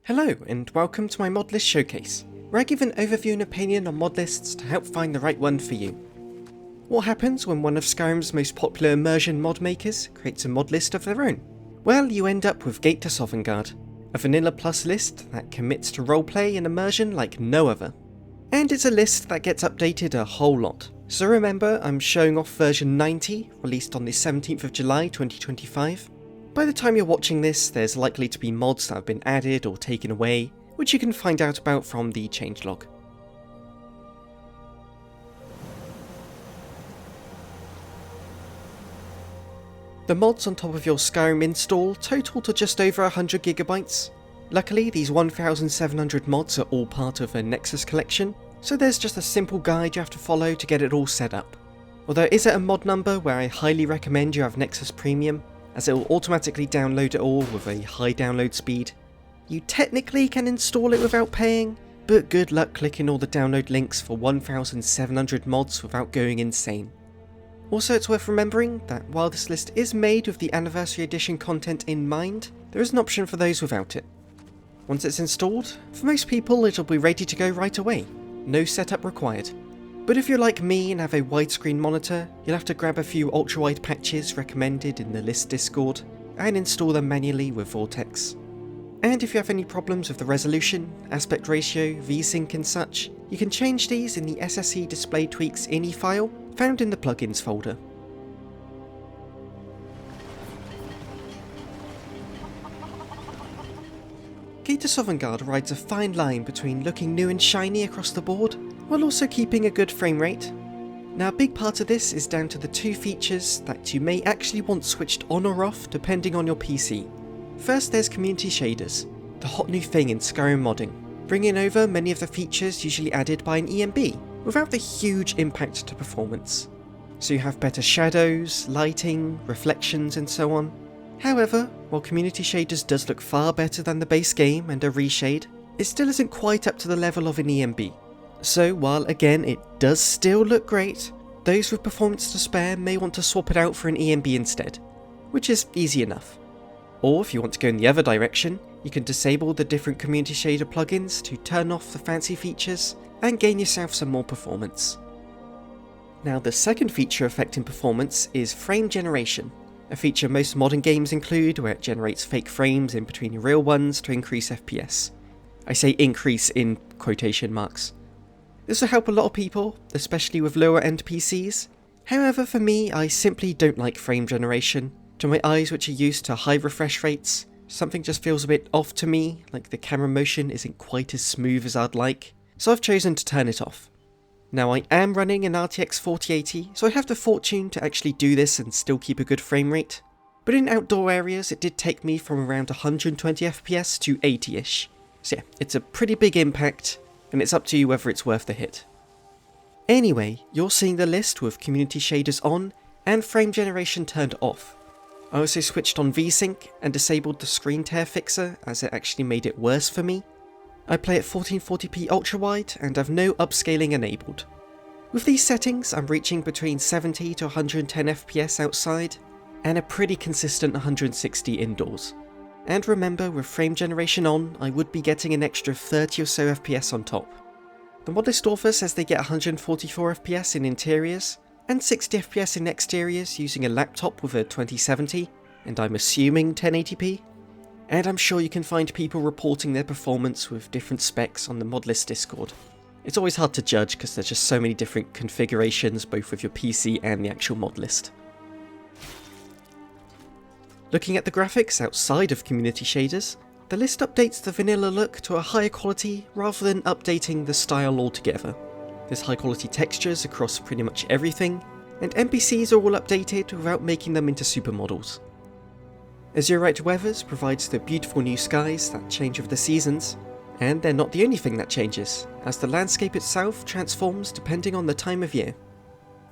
Hello and welcome to my mod list showcase, where I give an overview and opinion on mod lists to help find the right one for you. What happens when one of Skyrim's most popular immersion mod makers creates a mod list of their own? Well, you end up with Gate to SOVNGARDE, a vanilla plus list that commits to roleplay and immersion like no other. And it's a list that gets updated a whole lot. So remember, I'm showing off version 90, released on the 17th of July 2025. By the time you're watching this, there's likely to be mods that have been added or taken away, which you can find out about from the changelog. The mods on top of your Skyrim install total to just over 100 GB. Luckily, these 1,700 mods are all part of a Nexus collection, so there's just a simple guide you have to follow to get it all set up. Although it is at a mod number where I highly recommend you have Nexus Premium, as it will automatically download it all with a high download speed. You technically can install it without paying, but good luck clicking all the download links for 1,700 mods without going insane. Also, it's worth remembering that while this list is made with the Anniversary Edition content in mind, there is an option for those without it. Once it's installed, for most people it'll be ready to go right away, no setup required. But if you're like me and have a widescreen monitor, you'll have to grab a few ultra-wide patches recommended in the list Discord, and install them manually with Vortex. And if you have any problems with the resolution, aspect ratio, VSync and such, you can change these in the SSE Display Tweaks INI file, found in the plugins folder. Gate to SOVNGARDE rides a fine line between looking new and shiny across the board, while also keeping a good frame rate. Now, a big part of this is down to the two features that you may actually want switched on or off depending on your PC. First, there's community shaders, the hot new thing in Skyrim modding, bringing over many of the features usually added by an ENB, without the huge impact to performance. So you have better shadows, lighting, reflections and so on. However, while community shaders does look far better than the base game and a reshade, it still isn't quite up to the level of an ENB. So while again it does still look great, those with performance to spare may want to swap it out for an ENB instead, which is easy enough. Or if you want to go in the other direction, you can disable the different community shader plugins to turn off the fancy features and gain yourself some more performance. Now, the second feature affecting performance is frame generation, a feature most modern games include where it generates fake frames in between real ones to increase FPS. I say increase in quotation marks. This will help a lot of people, especially with lower end PCs. However, for me, I simply don't like frame generation. To my eyes, which are used to high refresh rates, something just feels a bit off to me, like the camera motion isn't quite as smooth as I'd like, so I've chosen to turn it off. Now, I am running an RTX 4080, so I have the fortune to actually do this and still keep a good frame rate. But in outdoor areas, it did take me from around 120 FPS to 80ish. So yeah, it's a pretty big impact, and it's up to you whether it's worth the hit. Anyway, you're seeing the list with community shaders on and frame generation turned off. I also switched on VSync and disabled the screen tear fixer as it actually made it worse for me. I play at 1440p ultra-wide and have no upscaling enabled. With these settings, I'm reaching between 70 to 110 FPS outside, and a pretty consistent 160 indoors. And remember, with frame generation on, I would be getting an extra 30 or so FPS on top. The modlist author says they get 144 FPS in interiors, and 60 FPS in exteriors using a laptop with a 2070, and I'm assuming 1080p. And I'm sure you can find people reporting their performance with different specs on the Modlist Discord. It's always hard to judge because there's just so many different configurations both with your PC and the actual mod list. Looking at the graphics outside of community shaders, the list updates the vanilla look to a higher quality rather than updating the style altogether. There's high quality textures across pretty much everything, and NPCs are all updated without making them into supermodels. Azurite Weathers provides the beautiful new skies that change with the seasons, and they're not the only thing that changes, as the landscape itself transforms depending on the time of year.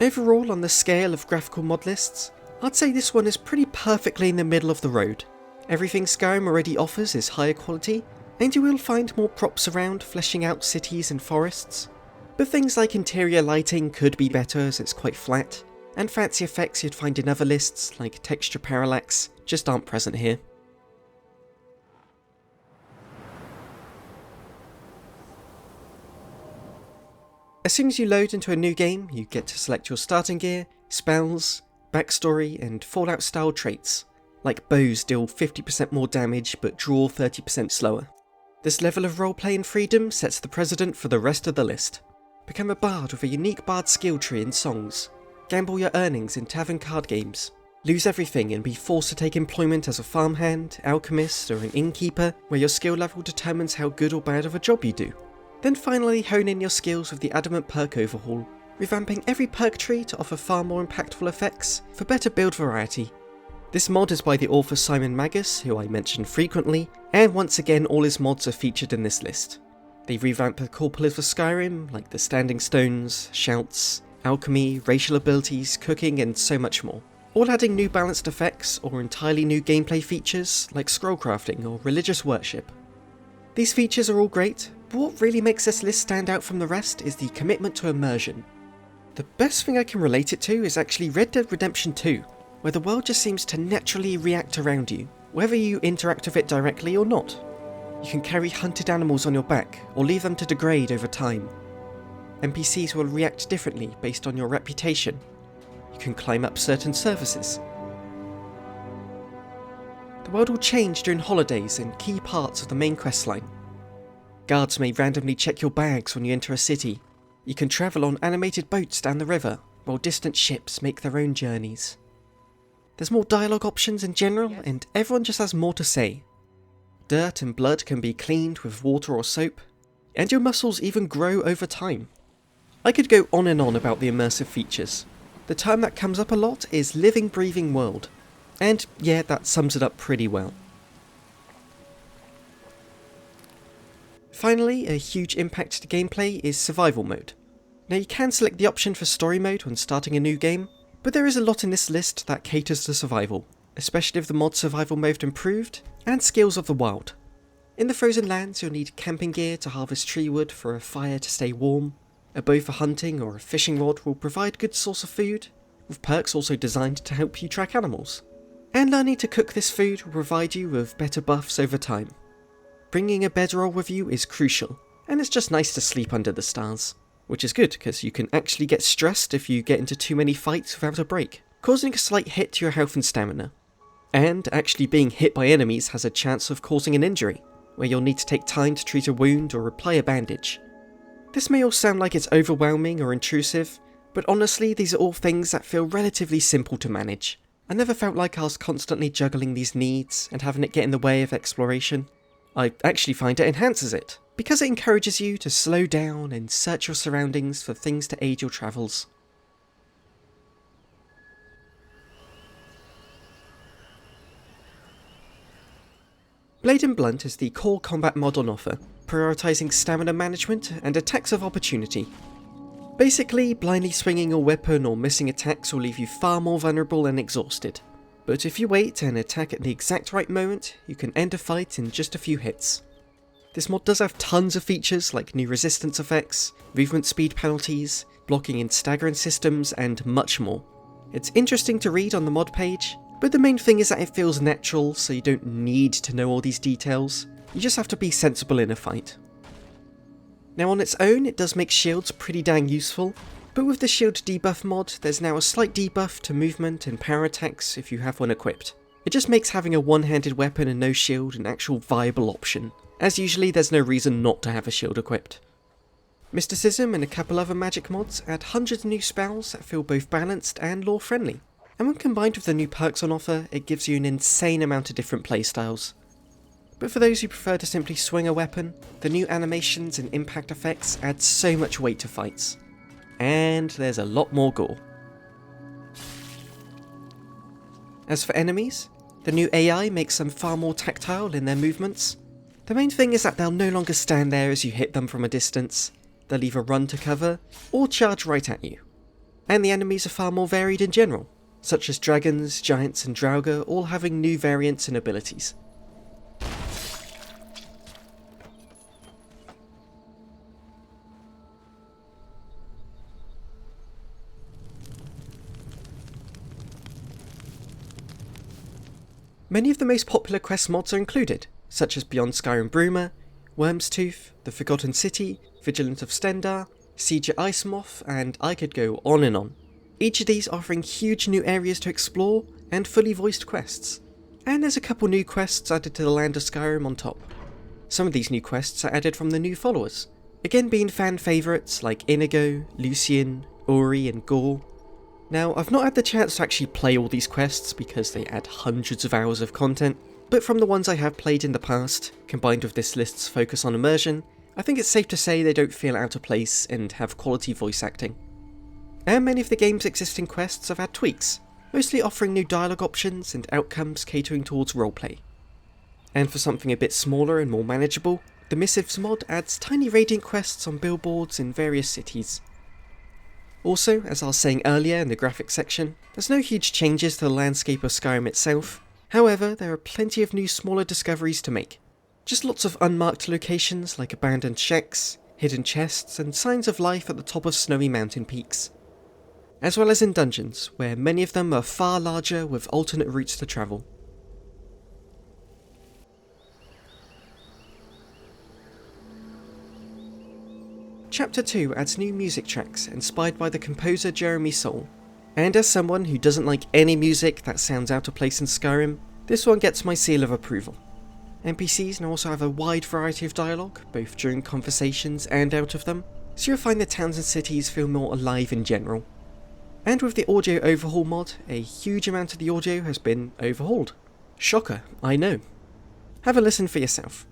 Overall, on the scale of graphical mod lists, I'd say this one is pretty perfectly in the middle of the road. Everything Skyrim already offers is higher quality, and you will find more props around fleshing out cities and forests. But things like interior lighting could be better as it's quite flat, and fancy effects you'd find in other lists like texture parallax just aren't present here. As soon as you load into a new game, you get to select your starting gear, spells, backstory, and Fallout-style traits, like bows deal 50% more damage but draw 30% slower. This level of roleplay and freedom sets the precedent for the rest of the list. Become a bard with a unique bard skill tree and songs. Gamble your earnings in tavern card games. Lose everything and be forced to take employment as a farmhand, alchemist, or an innkeeper, where your skill level determines how good or bad of a job you do. Then finally hone in your skills with the Adamant perk overhaul, revamping every perk tree to offer far more impactful effects for better build variety. This mod is by the author Simon Magus, who I mention frequently, and once again all his mods are featured in this list. They revamp the core pillars for Skyrim, like the standing stones, shouts, alchemy, racial abilities, cooking, and so much more. All adding new balanced effects or entirely new gameplay features like scroll crafting or religious worship. These features are all great, but what really makes this list stand out from the rest is the commitment to immersion. The best thing I can relate it to is actually Red Dead Redemption 2, where the world just seems to naturally react around you, whether you interact with it directly or not. You can carry hunted animals on your back, or leave them to degrade over time. NPCs will react differently based on your reputation. You can climb up certain surfaces. The world will change during holidays and key parts of the main questline. Guards may randomly check your bags when you enter a city. You can travel on animated boats down the river, while distant ships make their own journeys. There's more dialogue options in general, and everyone just has more to say. Dirt and blood can be cleaned with water or soap, and your muscles even grow over time. I could go on and on about the immersive features. The term that comes up a lot is living, breathing world, and yeah, that sums it up pretty well. Finally, a huge impact to gameplay is survival mode. Now you can select the option for story mode when starting a new game, but there is a lot in this list that caters to survival, especially if the mod survival mode improved, and skills of the wild. In the frozen lands you'll need camping gear to harvest tree wood for a fire to stay warm, a bow for hunting or a fishing rod will provide good source of food, with perks also designed to help you track animals. And learning to cook this food will provide you with better buffs over time. Bringing a bedroll with you is crucial, and it's just nice to sleep under the stars. Which is good, because you can actually get stressed if you get into too many fights without a break, causing a slight hit to your health and stamina. And actually being hit by enemies has a chance of causing an injury, where you'll need to take time to treat a wound or apply a bandage. This may all sound like it's overwhelming or intrusive, but honestly these are all things that feel relatively simple to manage. I never felt like I was constantly juggling these needs and having it get in the way of exploration. I actually find it enhances it, because it encourages you to slow down and search your surroundings for things to aid your travels. Blade and Blunt is the core combat mod on offer, prioritising stamina management and attacks of opportunity. Basically, blindly swinging your weapon or missing attacks will leave you far more vulnerable and exhausted. But if you wait and attack at the exact right moment, you can end a fight in just a few hits. This mod does have tons of features like new resistance effects, movement speed penalties, blocking and staggering systems, and much more. It's interesting to read on the mod page, but the main thing is that it feels natural, so you don't need to know all these details. You just have to be sensible in a fight. Now on its own, it does make shields pretty dang useful, but with the shield debuff mod, there's now a slight debuff to movement and power attacks if you have one equipped. It just makes having a one-handed weapon and no shield an actual viable option, as usually there's no reason not to have a shield equipped. Mysticism and a couple other magic mods add hundreds of new spells that feel both balanced and lore-friendly, and when combined with the new perks on offer, it gives you an insane amount of different playstyles. But for those who prefer to simply swing a weapon, the new animations and impact effects add so much weight to fights. And there's a lot more gore. As for enemies, the new AI makes them far more tactile in their movements. The main thing is that they'll no longer stand there as you hit them from a distance, they'll either run to cover, or charge right at you. And the enemies are far more varied in general, such as dragons, giants and draugr all having new variants and abilities. Many of the most popular quest mods are included, such as Beyond Skyrim Bruma, Worm's Tooth, The Forgotten City, Vigilant of Stendar, Siege at Ice Moth, and I could go on and on. Each of these offering huge new areas to explore and fully voiced quests. And there's a couple new quests added to the land of Skyrim on top. Some of these new quests are added from the new followers, again being fan favourites like Inigo, Lucian, Ori and Gore. Now, I've not had the chance to actually play all these quests because they add hundreds of hours of content, but from the ones I have played in the past, combined with this list's focus on immersion, I think it's safe to say they don't feel out of place and have quality voice acting. And many of the game's existing quests have had tweaks, mostly offering new dialogue options and outcomes catering towards roleplay. And for something a bit smaller and more manageable, the Missives mod adds tiny radiant quests on billboards in various cities. Also, as I was saying earlier in the graphics section, there's no huge changes to the landscape of Skyrim itself. However, there are plenty of new smaller discoveries to make. Just lots of unmarked locations like abandoned shacks, hidden chests and signs of life at the top of snowy mountain peaks. As well as in dungeons, where many of them are far larger with alternate routes to travel. Chapter 2 adds new music tracks inspired by the composer Jeremy Soule, and as someone who doesn't like any music that sounds out of place in Skyrim, this one gets my seal of approval. NPCs now also have a wide variety of dialogue, both during conversations and out of them, so you'll find the towns and cities feel more alive in general. And with the audio overhaul mod, a huge amount of the audio has been overhauled. Shocker, I know. Have a listen for yourself.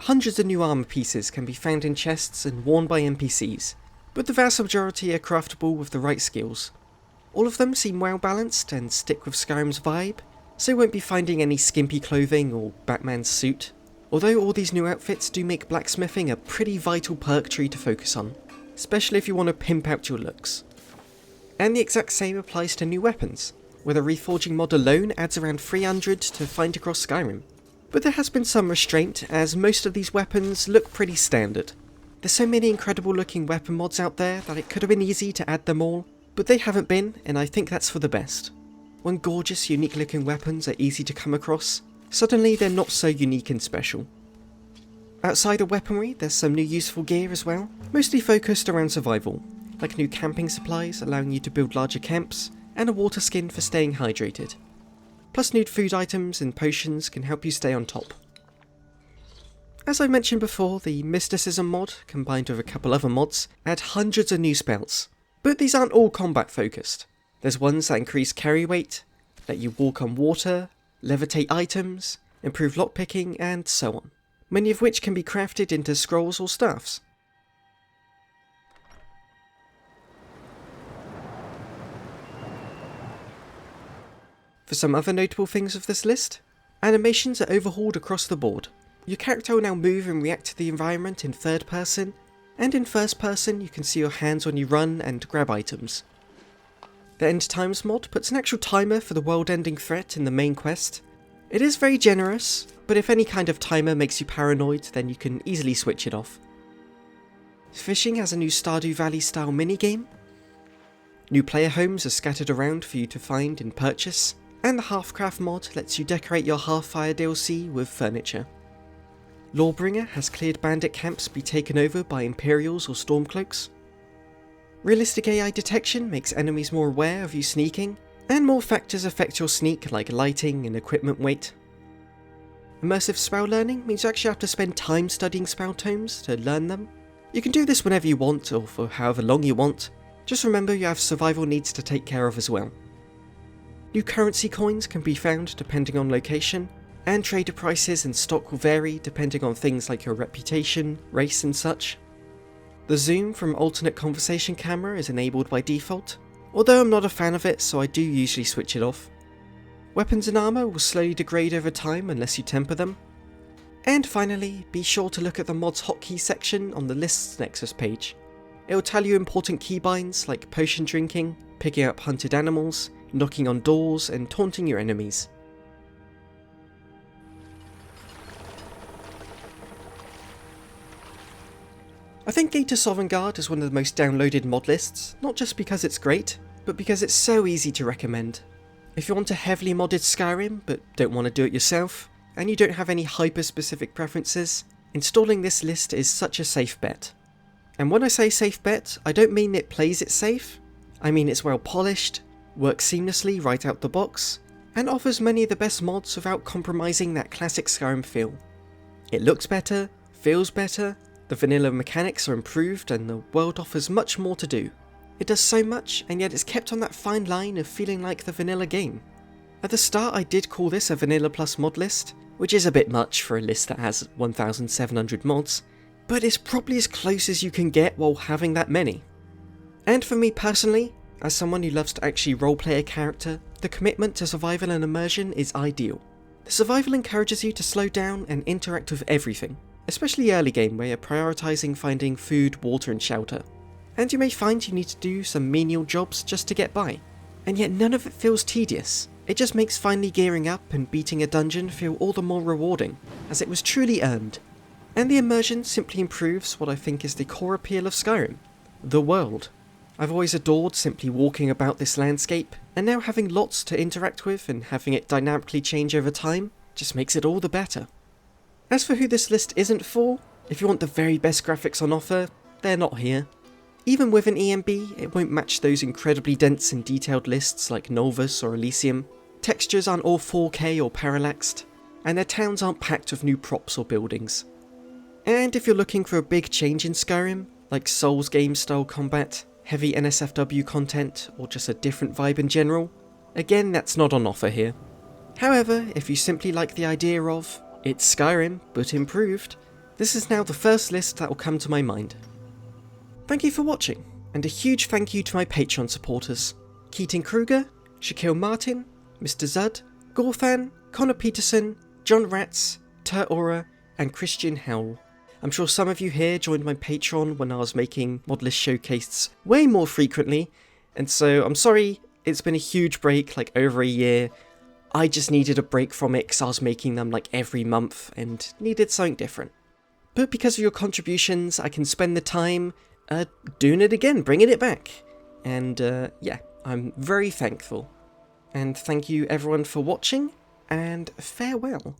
Hundreds of new armour pieces can be found in chests and worn by NPCs, but the vast majority are craftable with the right skills. All of them seem well balanced and stick with Skyrim's vibe, so you won't be finding any skimpy clothing or Batman's suit, although all these new outfits do make blacksmithing a pretty vital perk tree to focus on, especially if you want to pimp out your looks. And the exact same applies to new weapons, where the reforging mod alone adds around 300 to find across Skyrim. But there has been some restraint, as most of these weapons look pretty standard. There's so many incredible looking weapon mods out there that it could have been easy to add them all, but they haven't been, and I think that's for the best. When gorgeous, unique looking weapons are easy to come across, suddenly they're not so unique and special. Outside of weaponry, there's some new useful gear as well, mostly focused around survival, like new camping supplies allowing you to build larger camps, and a water skin for staying hydrated. Plus new food items and potions can help you stay on top. As I mentioned before, the Mysticism mod, combined with a couple other mods, add hundreds of new spells. But these aren't all combat focused. There's ones that increase carry weight, let you walk on water, levitate items, improve lockpicking, and so on. Many of which can be crafted into scrolls or staffs. For some other notable things of this list, animations are overhauled across the board. Your character will now move and react to the environment in third person, and in first person you can see your hands when you run and grab items. The End Times mod puts an actual timer for the world-ending threat in the main quest. It is very generous, but if any kind of timer makes you paranoid, then you can easily switch it off. Fishing has a new Stardew Valley style minigame. New player homes are scattered around for you to find and purchase. And the Hearthcraft mod lets you decorate your Hearthfire DLC with furniture. Lawbringer has cleared bandit camps be taken over by Imperials or Stormcloaks. Realistic AI detection makes enemies more aware of you sneaking, and more factors affect your sneak like lighting and equipment weight. Immersive spell learning means you actually have to spend time studying spell tomes to learn them. You can do this whenever you want or for however long you want, just remember you have survival needs to take care of as well. New currency coins can be found depending on location, and trader prices and stock will vary depending on things like your reputation, race and such. The zoom from alternate conversation camera is enabled by default, although I'm not a fan of it so I do usually switch it off. Weapons and armour will slowly degrade over time unless you temper them. And finally, be sure to look at the mods hotkey section on the Lists Nexus page. It will tell you important keybinds like potion drinking, picking up hunted animals, knocking on doors, and taunting your enemies. I think Gate to Sovngarde is one of the most downloaded mod lists, not just because it's great, but because it's so easy to recommend. If you want a heavily modded Skyrim, but don't want to do it yourself, and you don't have any hyper-specific preferences, installing this list is such a safe bet. And when I say safe bet, I don't mean it plays it safe, I mean it's well polished, works seamlessly right out the box, and offers many of the best mods without compromising that classic Skyrim feel. It looks better, feels better, the vanilla mechanics are improved, and the world offers much more to do. It does so much, and yet it's kept on that fine line of feeling like the vanilla game. At the start I did call this a vanilla plus mod list, which is a bit much for a list that has 1,700 mods, but it's probably as close as you can get while having that many. And for me personally, as someone who loves to actually roleplay a character, the commitment to survival and immersion is ideal. The survival encourages you to slow down and interact with everything, especially early game where you're prioritising finding food, water and shelter. And you may find you need to do some menial jobs just to get by, and yet none of it feels tedious. It just makes finally gearing up and beating a dungeon feel all the more rewarding, as it was truly earned. And the immersion simply improves what I think is the core appeal of Skyrim, the world. I've always adored simply walking about this landscape, and now having lots to interact with and having it dynamically change over time just makes it all the better. As for who this list isn't for, if you want the very best graphics on offer, they're not here. Even with an EMB, it won't match those incredibly dense and detailed lists like Novus or Elysium. Textures aren't all 4K or parallaxed, and their towns aren't packed with new props or buildings. And if you're looking for a big change in Skyrim, like Souls game style combat, heavy NSFW content, or just a different vibe in general, again that's not on offer here. However, if you simply like the idea of, it's Skyrim, but improved, this is now the first list that will come to my mind. Thank you for watching, and a huge thank you to my Patreon supporters, Keaton Kruger, Shaquille Martin, Mr. Zud, Gorthan, Connor Peterson, John Ratz, Aura, and Christian Howell. I'm sure some of you here joined my Patreon when I was making Modlist showcases way more frequently, and so I'm sorry it's been a huge break, like over a year. I just needed a break from it because I was making them like every month and needed something different. But because of your contributions, I can spend the time doing it again, bringing it back. And yeah, I'm very thankful. And thank you everyone for watching, and farewell.